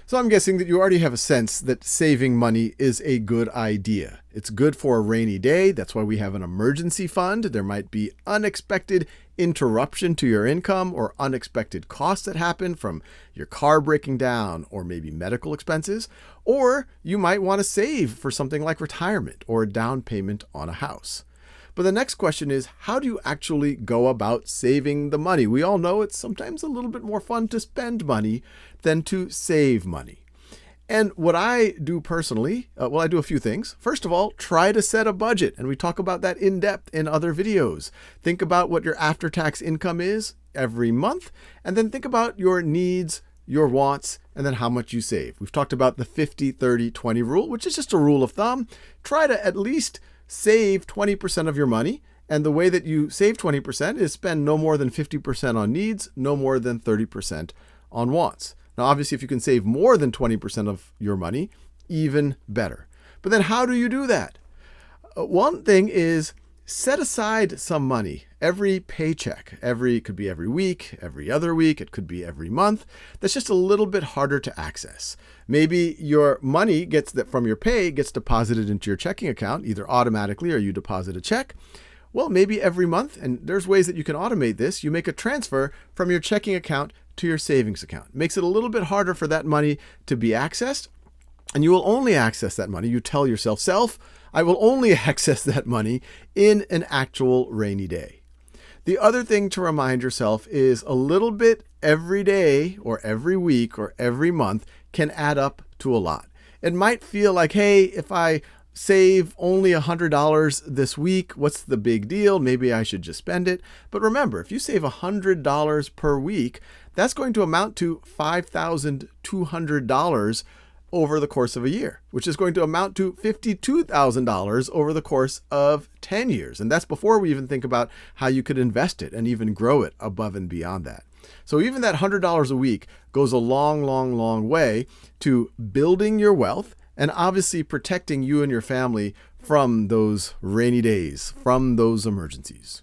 So I'm guessing that you already have a sense that saving money is a good idea. It's good for a rainy day. That's why we have an emergency fund. There might be unexpected interruption to your income or unexpected costs that happen from your car breaking down or maybe medical expenses. Or you might want to save for something like retirement or a down payment on a house. But the next question is, how do you actually go about saving the money? We all know it's sometimes a little bit more fun to spend money than to save money. And what I do personally, I do a few things. First of all, try to set a budget. And we talk about that in depth in other videos. Think about what your after-tax income is every month, and then think about your needs, your wants, and then how much you save. We've talked about the 50-30-20 rule, which is just a rule of thumb. Try to at least save 20% of your money. And the way that you save 20% is spend no more than 50% on needs, no more than 30% on wants. Now, obviously, if you can save more than 20% of your money, even better. But then how do you do that? One thing is set aside some money every paycheck. It could be every week, every other week. It could be every month. That's just a little bit harder to access. Maybe your money from your pay gets deposited into your checking account, either automatically or you deposit a check. Well, maybe every month, and there's ways that you can automate this. You make a transfer from your checking account to your savings account. It makes it a little bit harder for that money to be accessed, and you will only access that money. You tell yourself, I will only access that money in an actual rainy day. The other thing to remind yourself is a little bit every day or every week or every month can add up to a lot. It might feel like, hey, if I save only $100 this week, what's the big deal? Maybe I should just spend it. But remember, if you save $100 per week, that's going to amount to $5,200 over the course of a year, which is going to amount to $52,000 over the course of 10 years. And that's before we even think about how you could invest it and even grow it above and beyond that. So even that $100 a week goes a long, long, long way to building your wealth and obviously protecting you and your family from those rainy days, from those emergencies.